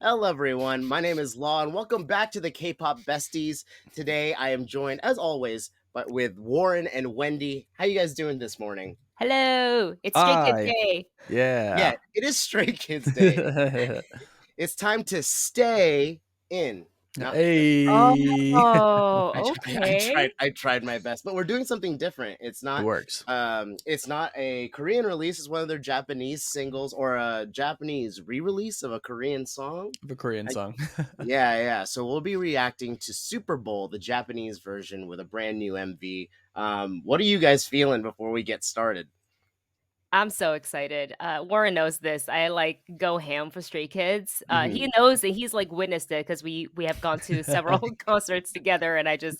Hello, everyone. My name is Law, and welcome back to the K-pop Besties. Today, I am joined, as always, but with Warren and Wendy. How you guys doing this morning? Hello, it's Stray Kids Hi. Day. Yeah, Yeah. it is Stray Kids Day. It's time to stay in. Not Hey. Oh, I okay. tried my best, but we're doing something different. It's It not works. it's not a Korean release, it's one of their Japanese singles or a Japanese re-release of a Korean song. The Korean song. Yeah. So we'll be reacting to Super Bowl, the Japanese version, with a brand new MV. What are you guys feeling before we get started? I'm so excited. Warren knows this. I like go ham for Stray Kids. Mhm. He knows and he's like witnessed it because we have gone to several concerts together, and I just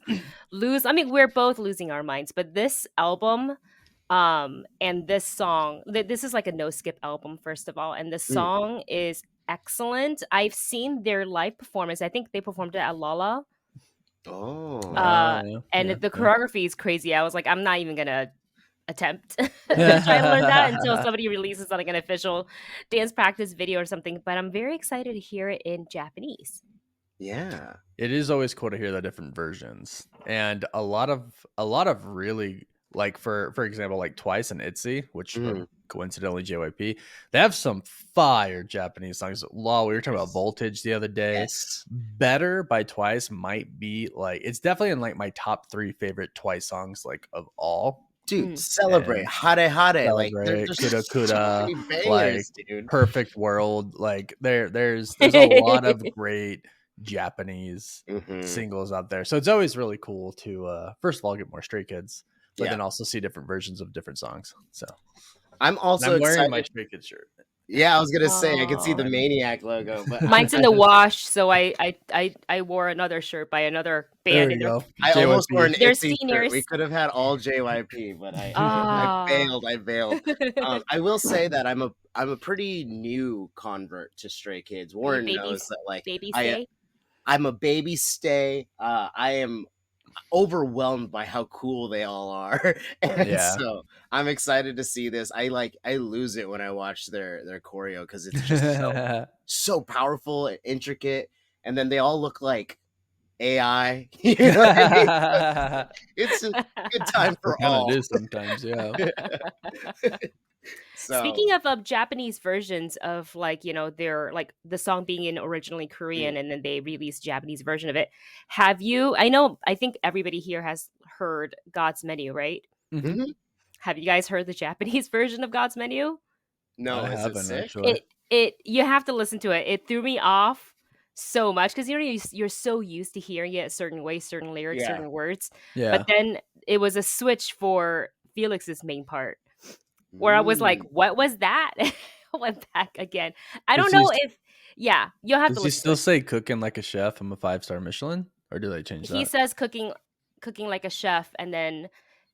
lose. I mean, we're both losing our minds, but this album, and this song, this is like a no skip album, first of all, and the Mm. song is excellent. I've seen their live performance. I think they performed it at Lala. Oh, Uh, Yeah. and Yeah. the choreography is crazy. I was like, I'm not even gonna attempt to try to learn that until somebody releases like an official dance practice video or something. But I'm very excited to hear it in Japanese. yeah. It is always cool to hear the different versions. And a lot of really like for example, like Twice and ITZY, which Mhm. are coincidentally JYP, they have some fire Japanese songs. Law, we were talking about Voltage the other day. Yes. Better by Twice might be like it's definitely in like my top 3 favorite Twice songs like of all. Dude, Mm. celebrate. And Hare Hare. Like Celebrate, there's Kuda so Kuda, many like bangers, dude. Perfect World. Like there's a lot of great Japanese Mhm. singles out there. So it's always really cool to first of all get more Stray Kids, but Yeah. then also see different versions of different songs. So I'm and also I'm wearing my excited. Stray Kids shirt. Yeah, I was gonna say I could see the Oh, Maniac logo, but mine's in the wash, so I wore another shirt by another There band, you and go. I almost wore an they're ITZY shirt. We seniors. could have had all JYP, but I Ah, failed. I failed. I will say that I'm a pretty new convert to Stray Kids. are you Warren knows that like baby I stay? I'm a baby stay. I am overwhelmed by how cool they all are, and Yeah. so I'm excited to see this. I lose it when I watch their choreo because it's just so powerful and intricate, and then they all look like AI. You know what I mean? It's a good time It for kind of all. is sometimes, yeah. So, Speaking of Japanese versions of like, their like the song being in originally Korean and then they released Japanese version of it. I think everybody here has heard God's Menu, right? Mhm. mhm. Have you guys heard the Japanese version of God's Menu? No, I is it haven't sick? actually. It you have to listen to it. It threw me off so much because you're so used to hearing it a certain way, certain lyrics, Yeah. certain words. But Yeah. then it was a switch for Felix's main part where I was like, Mm. "What was that?" I went back again. I don't Does he know if yeah, you'll have to does he listen to still it. say cooking like a chef? I'm a 5-star Michelin, or do they change He that? says cooking like a chef, and then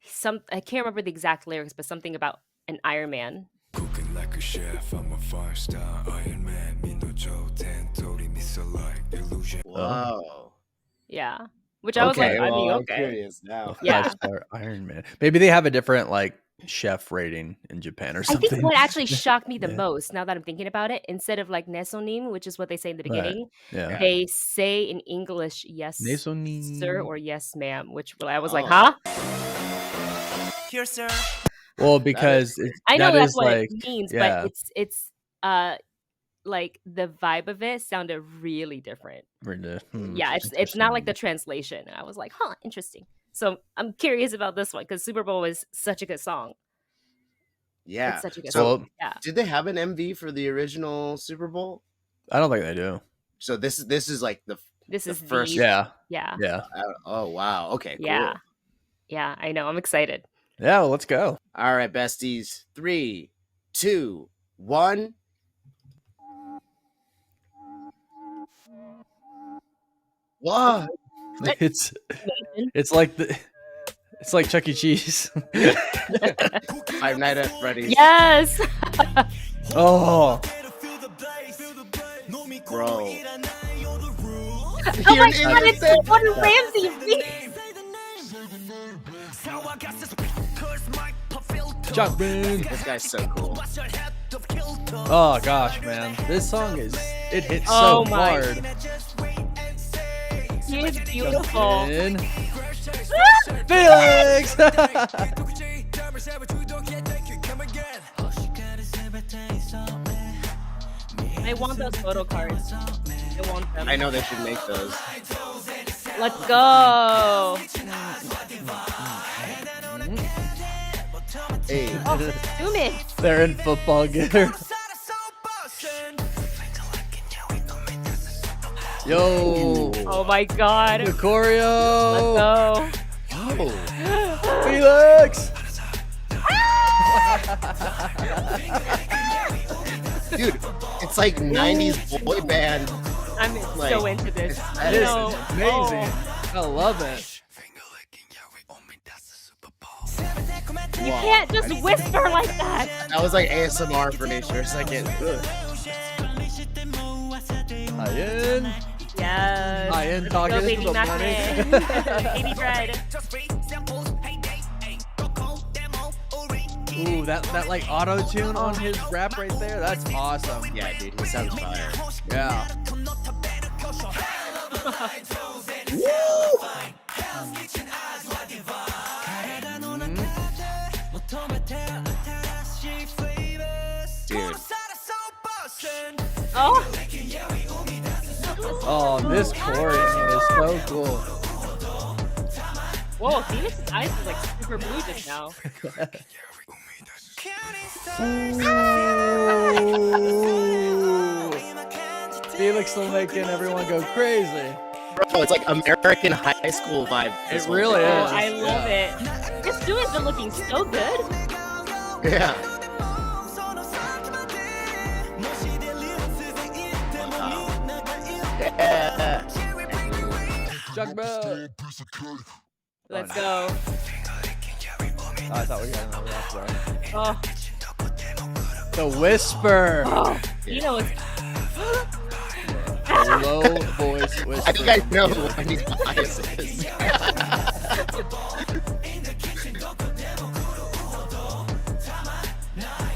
some I can't remember the exact lyrics, but something about an Iron Man. Cooking like a chef, I'm a 5-star Iron Man. 민노조 텐토리 미소 like illusion. Oh, Whoa. Yeah. Which I was like, Okay, I okay. mean, well, I'm okay. curious A now. Yeah. 5-star Iron Man. Maybe they have a different like chef rating in Japan or I think something. what actually shocked me the Yeah. most, now that I'm thinking about it, instead of like nesonim, which is what they say in the Right. beginning, Yeah. Yeah. they say in English, yes, sir, Nesonin. or yes, ma'am, which I was like, Oh, huh? Here, sir. Well, that is because weird. I know that that's is what it like means, but yeah, it's like the vibe of it sounded really different. Yeah, it's not like the interesting. translation. And I was like, huh, interesting. So I'm curious about this one because Super Bowl is such a good song. It's Yeah. such a good So, song. Well, Yeah. did they have an MV for the original Super Bowl? I don't think they do. So this is like This the is first. the Yeah. yeah. Oh wow. Okay. Yeah. Cool. Yeah, I know. I'm excited. Yeah, well, let's go. All right, besties. 3, 2, 1. Wow. It's Nathan. it's like it's like Chuck E. Cheese. Five Nights at Freddy's. Yes. Oh, Bro. Oh You're my an god, it's idiot. Gordon Ramsay. Chuck Brown. This guy's so cool. Oh gosh, man, this song is It hits Oh so my. hard. He is beautiful. In. Felix! I want those photo cards. I want them. I know they should make those. Let's go. Hey, Zoom in. They're in football gear. Yo, Oh my god. the Let's choreo. go. Oh, Felix. dude, it's like 90s boy band. I'm Like, so into this. that You is know, Amazing. I love it. You Wow. can't just whisper like that. That was like ASMR for me for a second. Ugh. Ian. Yes. Ian Let's talking go, to baby the Mac money. Man. Baby bread. Ooh, that like auto tune on his rap right there. That's awesome. Yeah, dude, he sounds fire. Yeah. Dude, Oh, Oh, this chorus is so cool. whoa! Felix's eyes is like super blue just now. Felix will making everyone go crazy. bro, it's like American high school vibe. It really Oh, is. I love it. This dude has been looking so good. Yeah. Yeah. Chuck Bell. Let's go. Oh, I thought we got another rap. Sorry. Oh, The Whisper. oh. You know it's. Low voice whisper. I think I know who Wendy's bias is.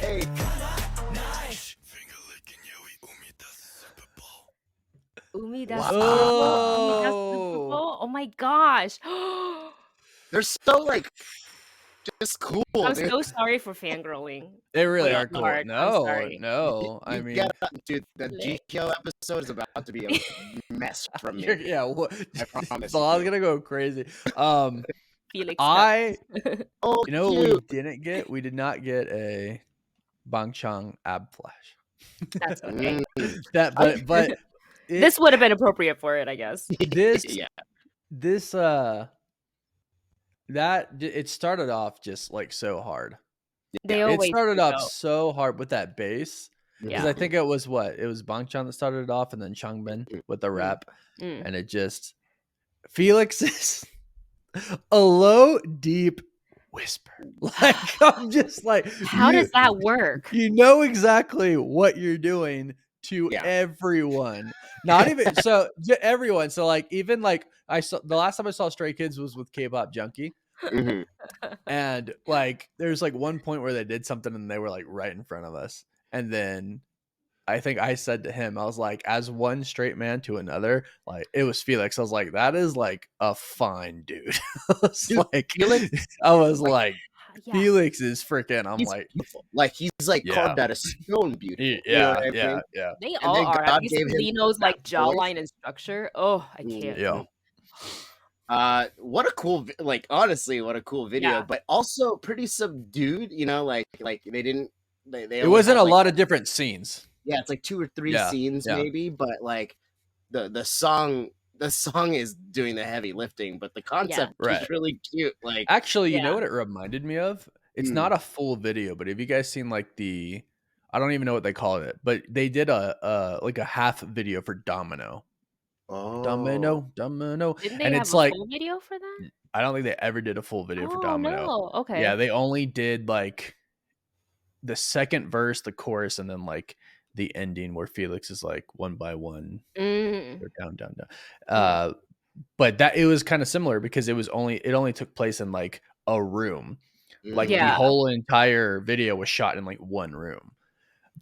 Hey, Umida Wow. Oh. Oh my gosh. they're so like just cool. I'm dude. so sorry for fangirling. They really Wait, are cool. Mark, I'm No, sorry. no. I You mean, gotta- dude, the Lit. GKO episode is about to be a mess from me. yeah. What? I promise So I was you. gonna go crazy. Felix. I, Oh, you know, what we cute. didn't get. We did not get a Bang Chang ab flash. That's okay. That, but it- This would have been appropriate for it, I guess. this Yeah. this it started off just like so hard. They It always started do, off though. so hard with that bass because Yeah. I think it was Bang Chan that started it off, and then Changbin with the rap, Mm. and it just Felix is a low, deep whisper. Like I'm just like, How you, does that work? you know exactly what you're doing to Yeah. everyone. Not even so to everyone. So like even like I saw the last time I saw Stray Kids was with K-pop Junkie. Mhm. And like there's like one point where they did something and they were like right in front of us. And then I think I said to him, I was like, as one straight man to another, like it was Felix. I was like, that is like a fine dude. I was Dude, like, Felix- I was like, Yeah. Felix is freaking. I'm He's like, beautiful. Like he's like Yeah. carved out of stone beautiful. yeah, You know what I yeah, mean? yeah, They And all then are. God At least gave him Lino's that like voice. jawline and structure. Oh, I can't. yeah. What a cool like honestly what a cool video, Yeah. but also pretty subdued, you know, like they didn't they It only wasn't had, a like, lot of different scenes. yeah, it's like 2 or 3 Yeah, scenes yeah. maybe, but like the song is doing the heavy lifting, but the concept Right. is really cute. Like Actually, you know Yeah. what it reminded me of? It's Hmm. not a full video, but have you guys seen like I don't even know what they call it, but they did a like a half video for Domino. Domino. Didn't they And have it's a like full video for that? I don't think they ever did a full video for Oh Domino. no. Okay. Yeah, they only did like the second verse, the chorus, and then like the ending where Felix is like one by one, Mm. or down. But that it was kind of similar because it only took place in like a room. Like Yeah. the whole entire video was shot in like one room.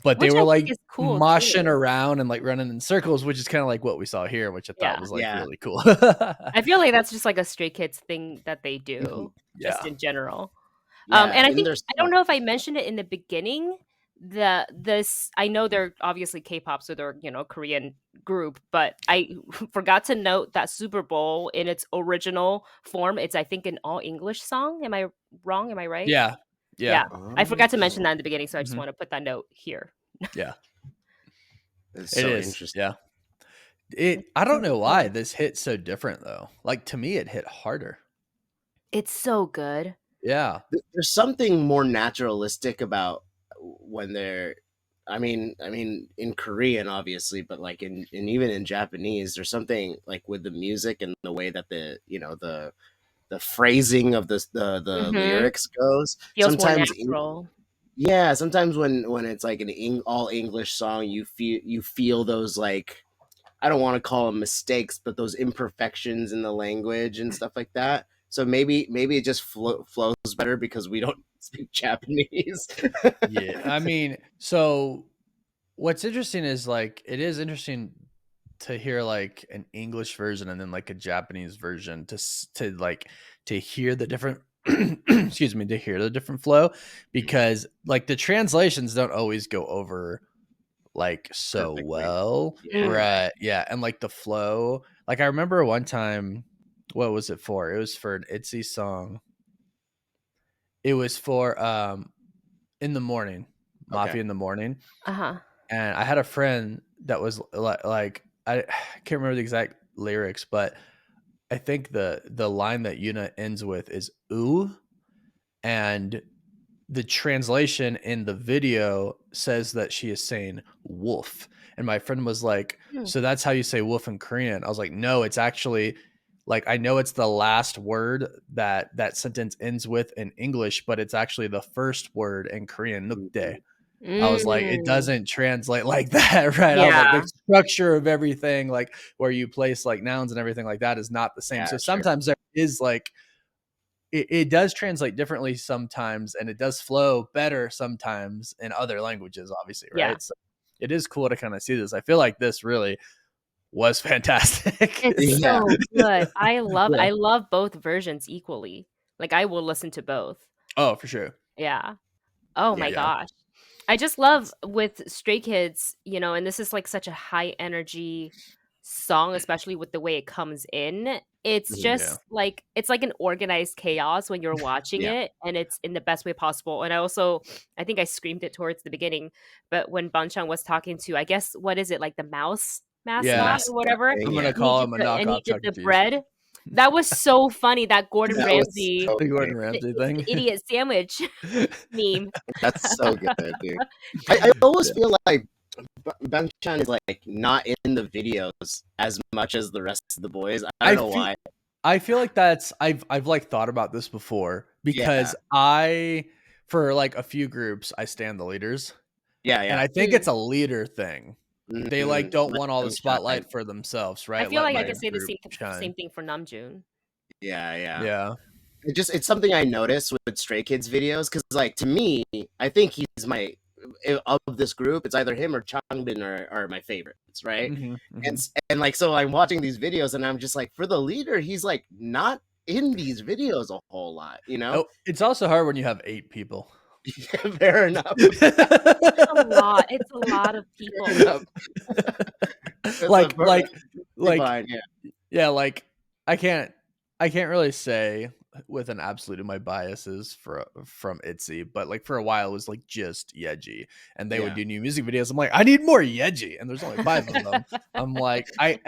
but they Which were I like think is cool moshing too. around and like running in circles, which is kind of like what we saw here, which I thought Yeah. was like Yeah. really cool. I feel like that's just like a Stray Kids thing that they do just Yeah. in general. Yeah, And I and think there's I don't know if I mentioned it in the beginning. This I know they're obviously K-pop, so they're Korean group, but I forgot to note that Super Bowl in its original form, it's I think an all English song. Am I wrong? Am I right? Yeah. Yeah. Yeah, I forgot to mention that in the beginning, so I just Mhm. want to put that note here. Yeah. It's It so is. interesting. Yeah. It's I don't so know why good. this hit so different though. Like to me, it hit harder. It's so good. Yeah. There's something more naturalistic about when they're I mean in Korean obviously, but like in even in Japanese, there's something like with the music and the way that the phrasing of the Mm-hmm. lyrics goes. Feels more Sometimes natural. yeah, sometimes when it's like an all English song, you feel those like I don't want to call them mistakes, but those imperfections in the language and stuff like that. So maybe it just flows better because we don't speak Japanese. Yeah. I mean, so what's interesting is like it is interesting to hear like an English version and then like a Japanese version to like to hear the different excuse me, to hear the different flow because like the translations don't always go over like so Perfectly. well. Yeah. Right. Yeah. And like the flow. Like I remember one time, what was it for? It was for an ITZY song. It was for In the Morning, Mafia Okay. in the Morning. Uh-huh. And I had a friend that was like I can't remember the exact lyrics, but I think the line that Yuna ends with is ooh, and the translation in the video says that she is saying wolf. And my friend was like, Hmm. so that's how you say wolf in Korean? I was like, no, it's actually like I know it's the last word that that sentence ends with in English, but it's actually the first word in Korean, nukde. I was like, it Mm. doesn't translate like that, right? I was like, Yeah. the structure of everything, like where you place like nouns and everything like that is not the same. Yeah, So sure. sometimes there is like it does translate differently sometimes, and it does flow better sometimes in other languages, obviously, Yeah. right? So it is cool to kind of see this. I feel like this really was fantastic. It's Yeah. so good. Yeah. I love both versions equally. Like I will listen to both. Oh, for sure. Yeah. Oh my Yeah. gosh. I just love with Stray Kids, and this is like such a high energy song, especially with the way it comes in. It's Mhm. Yeah. just like it's like an organized chaos when you're watching Yeah. it, and it's in the best way possible. And I think I screamed it towards the beginning, but when Banchan was talking to, I guess what is it, like the mouse Yeah. mascot or whatever, Thing, I'm yeah. gonna and he call did him a and he knockoff did Chuck E. the Cheese. bread. That was so funny. That Gordon That was Ramsay, so The Gordon great. Ramsay it's thing. the idiot sandwich meme. That's so good, dude. I always Yeah. feel like Bang-chan is like not in the videos as much as the rest of the boys. I I don't know feel why. I feel like that's I've like thought about this before because I for like a few groups I stand the leaders. Yeah, And yeah. I think Mm. it's a leader thing. They like don't Let want all the them shine. spotlight for themselves, I right? feel Let like I my could say the group same shine. thing for Namjoon. Yeah, yeah. Yeah. It's something I noticed with Stray Kids videos because like to me, I think he's my of this group. It's either him or Changbin are my favorites, right? Mhm, And mhm. and like so I'm watching these videos and I'm just like for the leader, he's like not in these videos a whole lot, you know? Oh, it's also hard when you have 8 people. Fair enough. It's a lot. It's a lot of people. Fair enough. It's like a like like fine, yeah. yeah, like I can't really say with an absolute of my biases from ITZY, but like for a while it was like just Yeji, and they would Yeah. do new music videos. I'm like, I need more Yeji, and there's only 5 of them. I'm like, I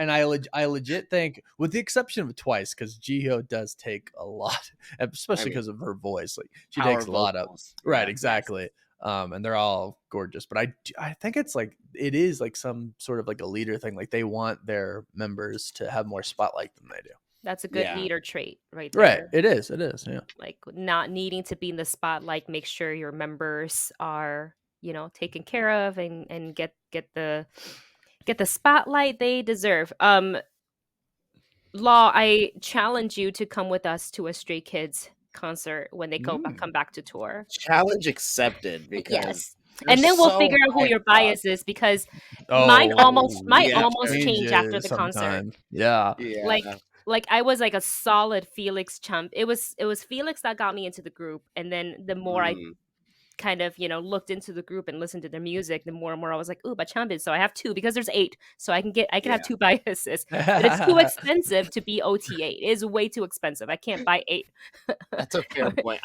legit think, with the exception of Twice, because Jihyo does take a lot, especially mean, because of her voice. Like she Power takes a lot up, vocals. right? Yeah. Exactly. And they're all gorgeous, but I think it's like it is like some sort of like a leader thing. Like they want their members to have more spotlight than they do. That's a good Yeah. leader trait right there. Right. It is. Yeah. Like not needing to be in the spotlight, make sure your members are, taken care of and get the spotlight they deserve. Law, I challenge you to come with us to a Stray Kids concert when they come back to tour. Challenge accepted because Yes. And then we'll so figure out who your hyped up. bias is, because mine Oh, yeah. almost changed after the concert. sometime. Yeah. Yeah. Like I was like a solid Felix chump. It was Felix that got me into the group, and then the more I Mm, kind of looked into the group and listened to their music, the more and more I was like, ooh, but chump is, so I have two, because there's 8, so I can have yeah. 2 biases. But it's too expensive to be OT8. It is way too expensive. I can't buy 8. That's a fair point.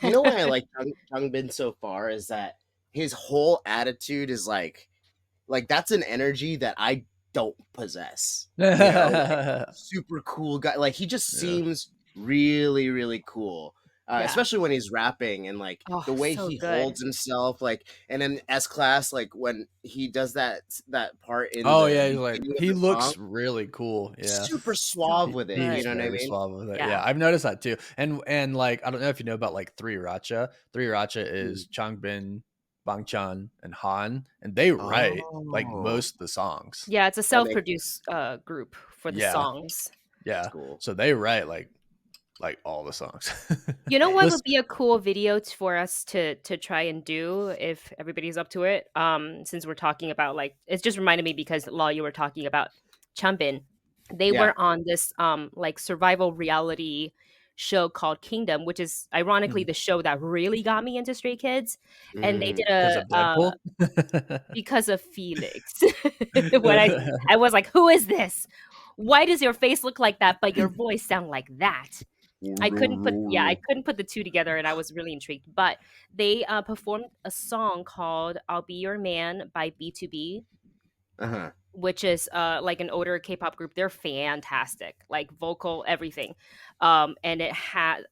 You know why I like Changbin so far is that his whole attitude is like that's an energy that I don't possess. You know, like, super cool guy. Like he just Yeah. seems really, really cool. Yeah. Especially when he's rapping and like the way so he good. holds himself, like, and in S Class, like when he does that part in Oh the yeah, he's like beginning of he the looks song, really cool. Yeah. super suave with it. good. You He's know what I very mean? suave with it. Yeah. Yeah, I've noticed that too. And like I don't know if you know about like Three Racha. Three Racha is Changbin, Bangchan, and Han, and they write like Oh, most of the songs. Yeah, it's a that makes self-produced group for the Yeah. songs. Yeah. that's cool. So they write like all the songs. You know what Listen- would be a cool video for us to try and do if everybody's up to it? Since we're talking about like, it's just reminded me because Law, you were talking about Chumbin. They Yeah. were on this like survival reality show called Kingdom, which is ironically the show that really got me into Stray Kids. And they Mm. did because a of Deadpool. because of Felix. When I was like, who is this? Why does your face look like that, but your voice sound like that? I couldn't put the two together, and I was really intrigued. But they performed a song called "I'll Be Your Man" by B2B, Uh-huh. which is like an older K-pop group. They're fantastic, like vocal, everything. And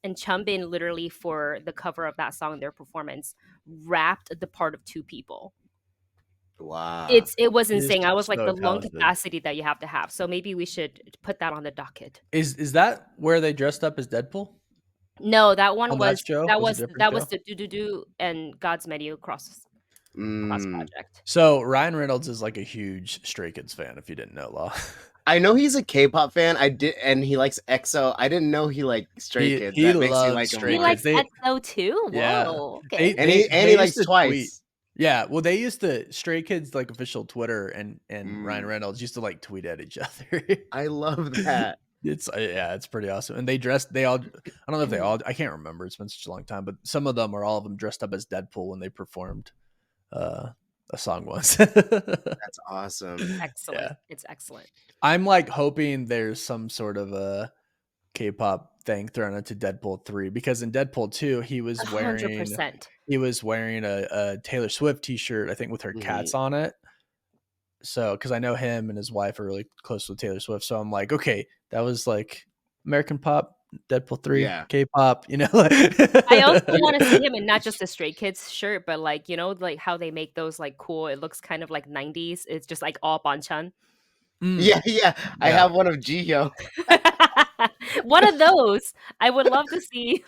Chumbin literally for the cover of that song, their performance rapped the part of 2 people. Wow. It was He is insane. I was like, so the lung talented. capacity that you have to have. So maybe we should put that on the docket. Is that where they dressed up as Deadpool? No, that one On was that show? that Was was it a different that was show? the do and God's Menu cross Mm. project. So Ryan Reynolds is like a huge Stray Kids fan. If you didn't know, Law. I know he's a K-pop fan. I did, and he likes EXO. I didn't know he liked Stray Kids. He That makes me loves like him Stray He more. likes Kids. EXO too. Whoa, Yeah. okay. And he they likes used to Twice. tweet. Yeah, well, they used to Stray Kids like official Twitter, and Ryan Mm. Reynolds used to like tweet at each other. I love that. It's it's pretty awesome. And they all. I don't know if they all. I can't remember. It's been such a long time, but some of them or all of them dressed up as Deadpool when they performed a song once. That's awesome. Excellent. Yeah. It's excellent. I'm like hoping there's some sort of a K-pop thing thrown into Deadpool 3, because in Deadpool 2 he was wearing 100%. a Taylor Swift t-shirt, I think, with her cats on it. So because I know him and his wife are really close with Taylor Swift, so I'm like, okay, that was like American pop, Deadpool 3, Yeah. K-pop, you know. I also want to see him in not just a Stray Kids shirt, but like, like how they make those like cool. It looks kind of like 90s. It's just like all Banchan. Yeah. I have one of Jihyo. One of those. I would love to see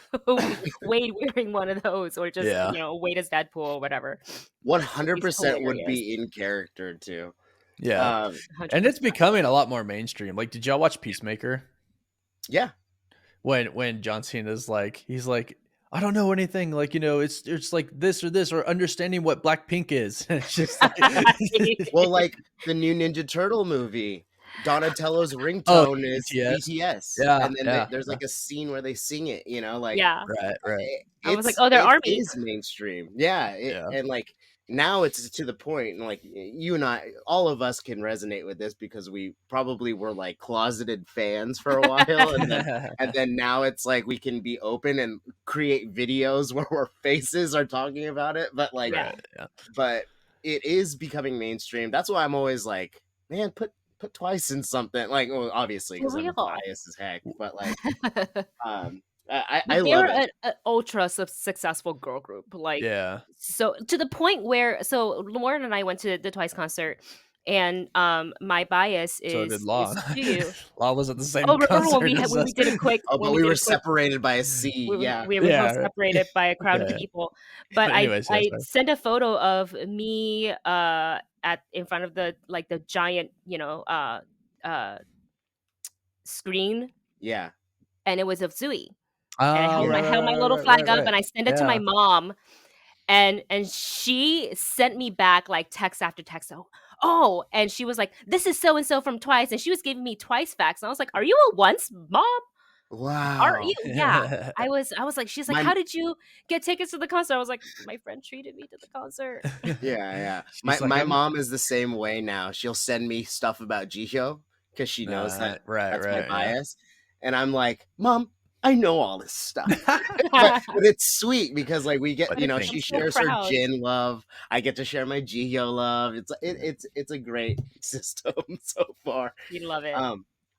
Wade wearing one of those, or just Wade as Deadpool or whatever. 100% would be in character too. Yeah. And it's becoming a lot more mainstream. Like, did y'all watch Peacemaker? Yeah. When John Cena's like, he's like, I don't know anything, like, it's like this or understanding what Blackpink is. It's just like, well, like the new Ninja Turtle movie, Donatello's ringtone is BTS. Yeah, and then there's like a scene where they sing it, like right. I was like, oh, they're army. It is mainstream. And like now it's to the point, and like you and I, all of us can resonate with this because we probably were like closeted fans for a while, and then now it's like we can be open and create videos where our faces are talking about it, but like but it is becoming mainstream. That's why I'm always like, man, put Twice in something, like, well, obviously because I'm biased as heck, but like I love it. They're an ultra successful girl group, like, so to the point where, so Lauren and I went to the Twice concert, and my bias is, so did Law. Law was at the same concert. When we did a quick, but we were separated by a sea. We were both separated by a crowd of people. But anyways, I sent a photo of me in front of the giant screen. Yeah. And it was of Zooey. Oh, and I held my little flag up, and I sent it to my mom. and she sent me back like text after text. Oh, and she was like, "This is so and so from Twice," and she was giving me Twice facts, and I was like, "Are you a once mom? Are Wow. you?" Yeah, I was like, she's like, My "How did you get tickets to the concert?" I was like, "My friend treated me to the concert." yeah. She's like, My I'm mom is the same way now. She'll send me stuff about Jihyo because she knows that right, that's my yeah. bias, and I'm like, Mom, I know all this stuff. But it's sweet because like we get, But you know, thank she I'm so you. shares her proud. Jin love. I get to share my Jihyo love. It's a great system so far. You love it.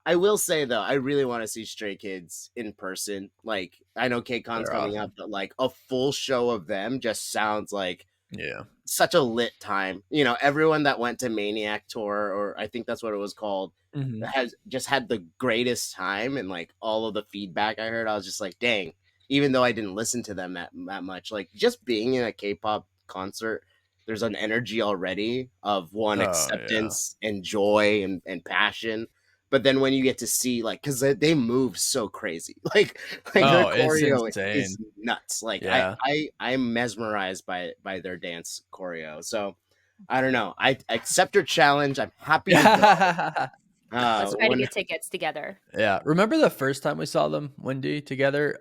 I will say though, I really want to see Stray Kids in person. Like I know KCON's They're coming up, awesome. but like a full show of them just sounds like Yeah. such a lit time. You know, everyone that went to Maniac Tour, or I think that's what it was called, Mhm. has just had the greatest time. And like all of the feedback I heard, I was just like, dang, even though I didn't listen to them that much, like just being in a K-pop concert, there's an energy already of one Oh, yeah. acceptance and joy and passion. But then when you get to see like, because they move so crazy, like their Oh, it's choreo insane. is nuts. Like Yeah. I'm mesmerized by their dance choreo. So I don't know. I accept your challenge. I'm happy to go. Let's try to When get tickets together. Yeah. Remember the first time we saw them, Wendy, together?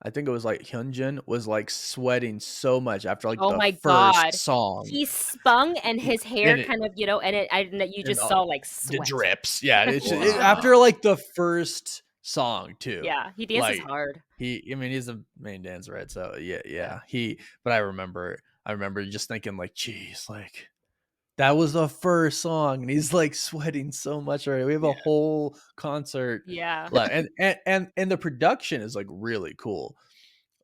I think it was like Hyunjin was like sweating so much after like Oh the my first god. song. He spun and his hair And it kind of, and you and just saw like the sweat. drips. Yeah. It's wow, after like the first song too. Yeah, he dances Like hard. I mean, he's the main dancer, right? So yeah. Yeah. But I remember just thinking like, geez, like that was the first song, and he's like sweating so much already. We have a yeah, whole concert, Yeah. like, and the production is like really cool.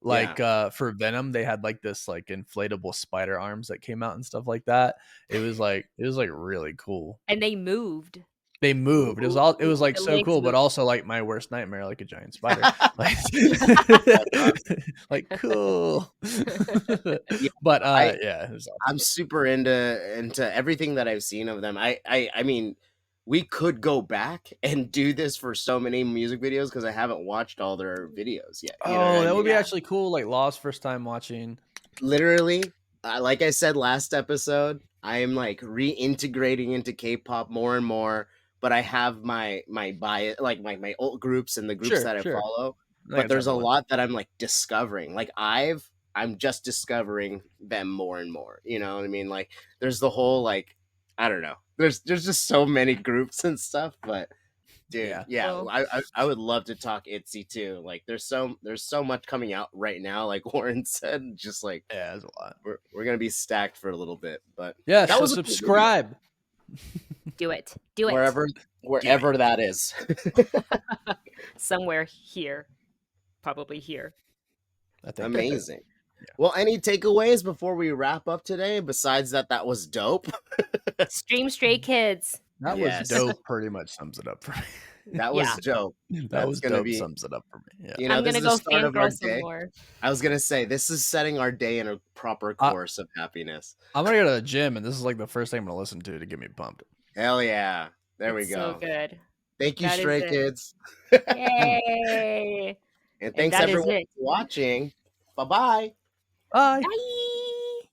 yeah. Like for Venom, they had like this like inflatable spider arms that came out and stuff like that. It was like really cool. And they moved. They moved. It was like The so legs cool, but moved. also like my worst nightmare, like a giant spider. Like, That's awesome. like cool. Yeah, But I yeah, it was I'm awesome. super into everything that I've seen of them. I mean, we could go back and do this for so many music videos because I haven't watched all their videos yet. You know what Oh, I that would mean? be Yeah. actually cool. Like Lost first time watching. Literally, like I said last episode, I am like reintegrating into K-pop more and more. But I have my bias, like my old groups and the groups Sure, that I sure. follow. I think But it's there's a everyone. lot that I'm like discovering. Like I'm just discovering them more and more. You know what I mean? Like there's the whole like I don't know. There's just so many groups and stuff. But dude, Yeah. yeah, Well, I would love to talk ITZY too. Like there's so much coming out right now. Like Warren said, just like Yeah, there's a lot. we're gonna be stacked for a little bit. But Yeah, that so was a cool video. subscribe. do it. Do it. Wherever that is. Somewhere here. Probably here. I think Amazing. Well, any takeaways before we wrap up today? Besides that was dope. Stream Stray Kids. that Yes. was dope. Pretty much sums it up for me. That was Yeah. dope. That That's was gonna dope. be, Sums it up for me. Yeah. you know, I'm this gonna is the go start of our fangirl some day. more. I was gonna say this is setting our day in a proper course of happiness. I'm gonna go to the gym, and this is like the first thing I'm gonna listen to get me pumped. Hell yeah. There we It's go. so good. Thank you, That is Stray it. Kids. Yay! And And thanks that is everyone it. for watching. Bye-bye. Bye. Bye.